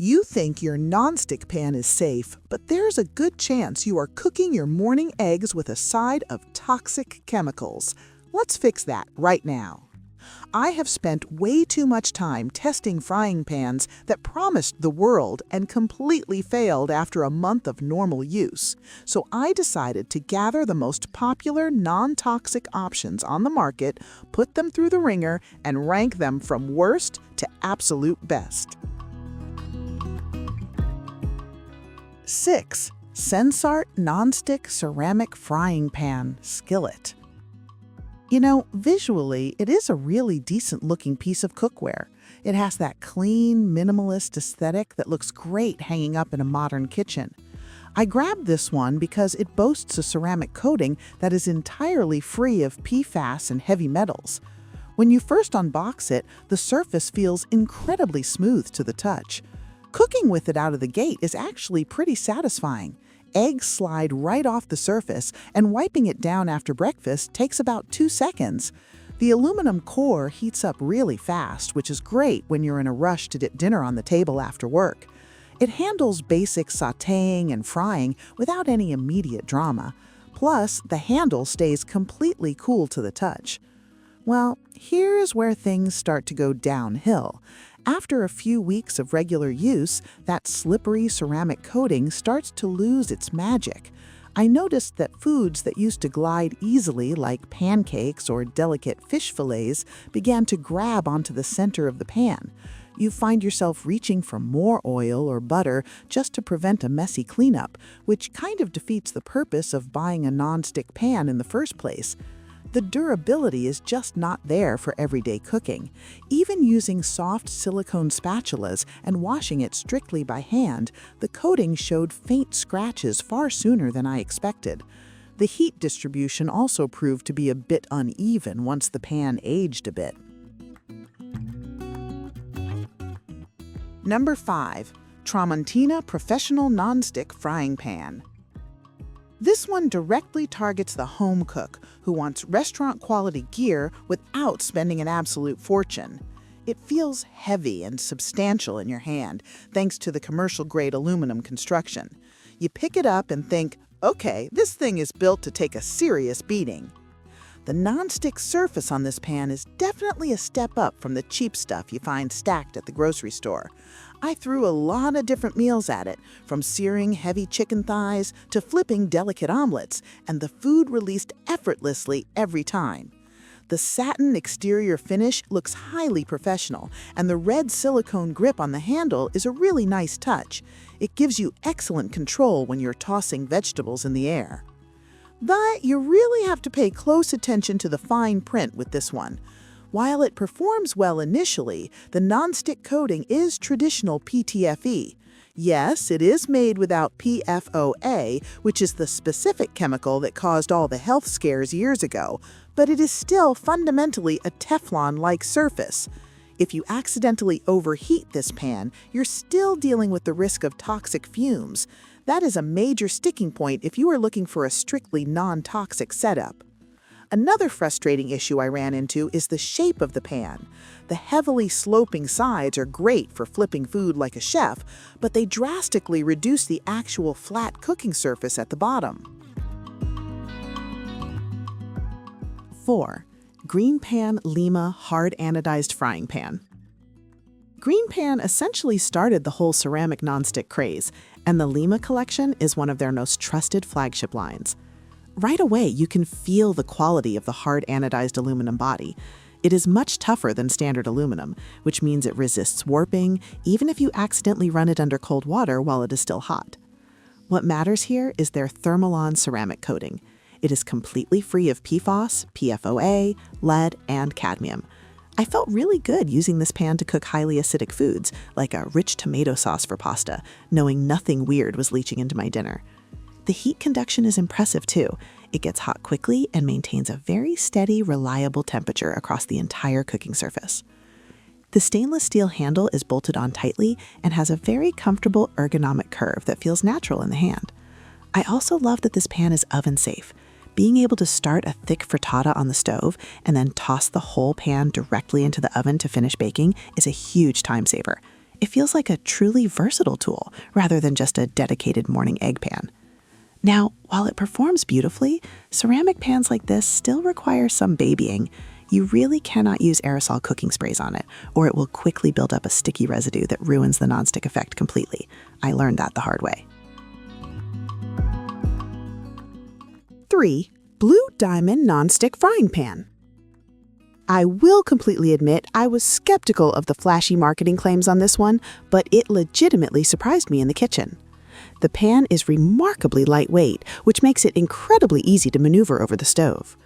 You think your nonstick pan is safe, but there's a good chance you are cooking your morning eggs with a side of toxic chemicals. Let's fix that right now. I have spent way too much time testing frying pans that promised the world and completely failed after a month of normal use. So I decided to gather the most popular non-toxic options on the market, put them through the ringer, and rank them from worst to absolute best. 6. SENSARTE Nonstick Ceramic Frying Pan Skillet. You know, visually, it is a really decent-looking piece of cookware. It has that clean, minimalist aesthetic that looks great hanging up in a modern kitchen. I grabbed this one because it boasts a ceramic coating that is entirely free of PFAS and heavy metals. When you first unbox it, the surface feels incredibly smooth to the touch. Cooking with it out of the gate is actually pretty satisfying. Eggs slide right off the surface, and wiping it down after breakfast takes about 2 seconds. The aluminum core heats up really fast, which is great when you're in a rush to get dinner on the table after work. It handles basic sautéing and frying without any immediate drama. Plus, the handle stays completely cool to the touch. Well, here is where things start to go downhill. After a few weeks of regular use, that slippery ceramic coating starts to lose its magic. I noticed that foods that used to glide easily, like pancakes or delicate fish fillets, began to grab onto the center of the pan. You find yourself reaching for more oil or butter just to prevent a messy cleanup, which kind of defeats the purpose of buying a nonstick pan in the first place. The durability is just not there for everyday cooking. Even using soft silicone spatulas and washing it strictly by hand, the coating showed faint scratches far sooner than I expected. The heat distribution also proved to be a bit uneven once the pan aged a bit. Number 5. Tramontina Professional Nonstick Frying Pan. This one directly targets the home cook who wants restaurant-quality gear without spending an absolute fortune. It feels heavy and substantial in your hand, thanks to the commercial-grade aluminum construction. You pick it up and think, okay, this thing is built to take a serious beating. The nonstick surface on this pan is definitely a step up from the cheap stuff you find stacked at the grocery store. I threw a lot of different meals at it, from searing heavy chicken thighs to flipping delicate omelets, and the food released effortlessly every time. The satin exterior finish looks highly professional, and the red silicone grip on the handle is a really nice touch. It gives you excellent control when you're tossing vegetables in the air. But you really have to pay close attention to the fine print with this one. While it performs well initially, the nonstick coating is traditional PTFE. Yes, it is made without PFOA, which is the specific chemical that caused all the health scares years ago, but it is still fundamentally a Teflon-like surface. If you accidentally overheat this pan, you're still dealing with the risk of toxic fumes. That is a major sticking point if you are looking for a strictly non-toxic setup. Another frustrating issue I ran into is the shape of the pan. The heavily sloping sides are great for flipping food like a chef, but they drastically reduce the actual flat cooking surface at the bottom. 4. GreenPan Lima Hard Anodized Frying Pan. GreenPan essentially started the whole ceramic nonstick craze, and the Lima collection is one of their most trusted flagship lines. Right away, you can feel the quality of the hard anodized aluminum body. It is much tougher than standard aluminum, which means it resists warping, even if you accidentally run it under cold water while it is still hot. What matters here is their Thermalon ceramic coating. It is completely free of PFOS, PFOA, lead, and cadmium. I felt really good using this pan to cook highly acidic foods, like a rich tomato sauce for pasta, knowing nothing weird was leaching into my dinner. The heat conduction is impressive too. It gets hot quickly and maintains a very steady, reliable temperature across the entire cooking surface. The stainless steel handle is bolted on tightly and has a very comfortable ergonomic curve that feels natural in the hand. I also love that this pan is oven safe. Being able to start a thick frittata on the stove and then toss the whole pan directly into the oven to finish baking is a huge time saver. it feels like a truly versatile tool rather than just a dedicated morning egg pan. Now, while it performs beautifully, ceramic pans like this still require some babying. You really cannot use aerosol cooking sprays on it, or it will quickly build up a sticky residue that ruins the nonstick effect completely. I learned that the hard way. 3. Blue Diamond Nonstick Frying Pan. I will completely admit I was skeptical of the flashy marketing claims on this one, but it legitimately surprised me in the kitchen. The pan is remarkably lightweight, which makes it incredibly easy to maneuver over the stove.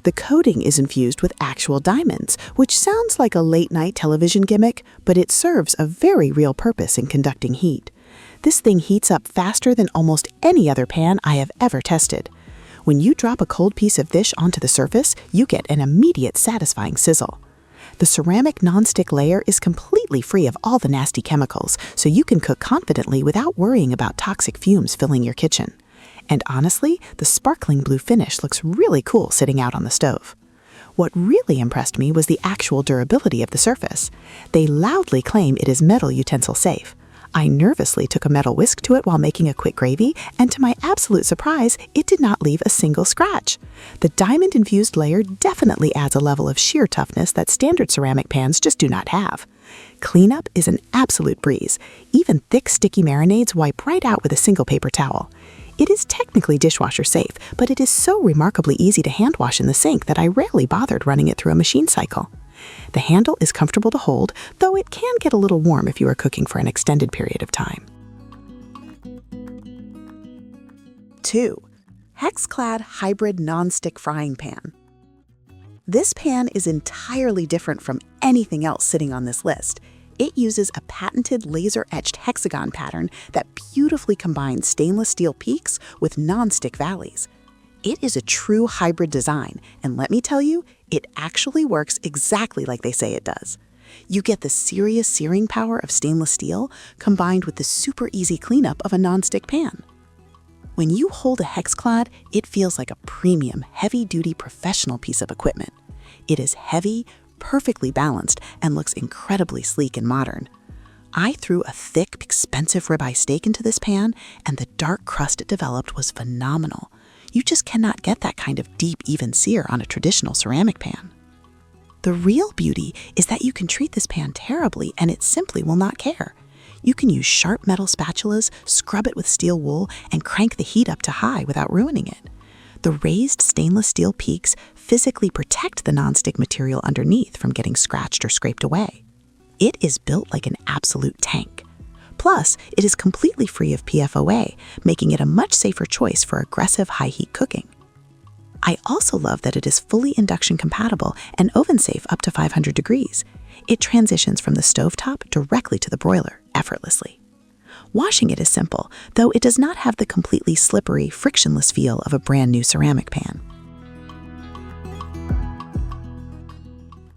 The coating is infused with actual diamonds, which sounds like a late-night television gimmick, but it serves a very real purpose in conducting heat. This thing heats up faster than almost any other pan I have ever tested. When you drop a cold piece of fish onto the surface, you get an immediate satisfying sizzle. The ceramic nonstick layer is completely free of all the nasty chemicals, so you can cook confidently without worrying about toxic fumes filling your kitchen. And honestly, the sparkling blue finish looks really cool sitting out on the stove. What really impressed me was the actual durability of the surface. They loudly claim it is metal utensil safe. I nervously took a metal whisk to it while making a quick gravy, and to my absolute surprise, it did not leave a single scratch. The diamond-infused layer definitely adds a level of sheer toughness that standard ceramic pans just do not have. Cleanup is an absolute breeze. Even thick, sticky marinades wipe right out with a single paper towel. It is technically dishwasher safe, but it is so remarkably easy to hand wash in the sink that I rarely bothered running it through a machine cycle. The handle is comfortable to hold, though it can get a little warm if you are cooking for an extended period of time. 2. HexClad Hybrid Nonstick Frying Pan. This pan is entirely different from anything else sitting on this list. It uses a patented laser-etched hexagon pattern that beautifully combines stainless steel peaks with nonstick valleys. It is a true hybrid design, and let me tell you, it actually works exactly like they say it does. You get the serious searing power of stainless steel combined with the super easy cleanup of a nonstick pan. When you hold a HexClad, it feels like a premium, heavy-duty professional piece of equipment. It is heavy, perfectly balanced, and looks incredibly sleek and modern. I threw a thick, expensive ribeye steak into this pan, and the dark crust it developed was phenomenal. You just cannot get that kind of deep, even sear on a traditional ceramic pan. The real beauty is that you can treat this pan terribly and it simply will not care. You can use sharp metal spatulas, scrub it with steel wool, and crank the heat up to high without ruining it. The raised stainless steel peaks physically protect the nonstick material underneath from getting scratched or scraped away. It is built like an absolute tank. Plus, it is completely free of PFOA, making it a much safer choice for aggressive high-heat cooking. I also love that it is fully induction compatible and oven safe up to 500 degrees. It transitions from the stovetop directly to the broiler effortlessly. Washing it is simple, though it does not have the completely slippery, frictionless feel of a brand new ceramic pan.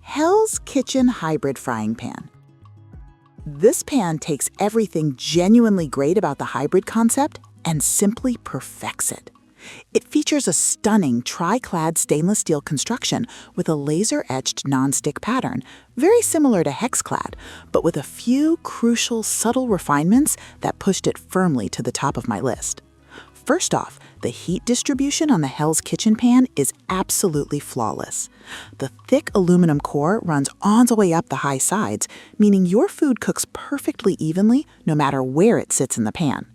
Hell's Kitchen Hybrid Frying Pan. This pan takes everything genuinely great about the hybrid concept and simply perfects it. It features a stunning tri-clad stainless steel construction with a laser-etched nonstick pattern, very similar to HexClad, but with a few crucial, subtle refinements that pushed it firmly to the top of my list. First off, the heat distribution on the Hell's Kitchen pan is absolutely flawless. The thick aluminum core runs all the way up the high sides, meaning your food cooks perfectly evenly no matter where it sits in the pan.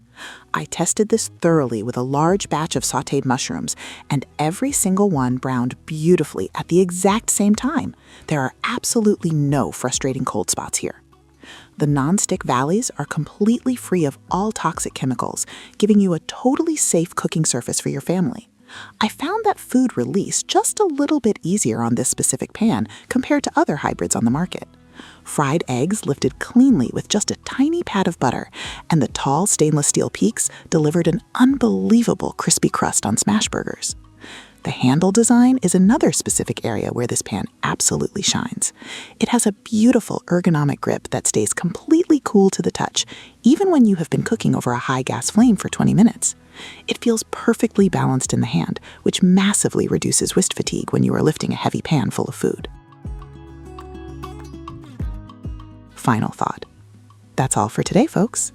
I tested this thoroughly with a large batch of sautéed mushrooms, and every single one browned beautifully at the exact same time. There are absolutely no frustrating cold spots here. The nonstick valleys are completely free of all toxic chemicals, giving you a totally safe cooking surface for your family. I found that food released just a little bit easier on this specific pan compared to other hybrids on the market. Fried eggs lifted cleanly with just a tiny pat of butter, and the tall stainless steel peaks delivered an unbelievable crispy crust on smash burgers. The handle design is another specific area where this pan absolutely shines. It has a beautiful ergonomic grip that stays completely cool to the touch, even when you have been cooking over a high gas flame for 20 minutes. It feels perfectly balanced in the hand, which massively reduces wrist fatigue when you are lifting a heavy pan full of food. Final thought. That's all for today, folks.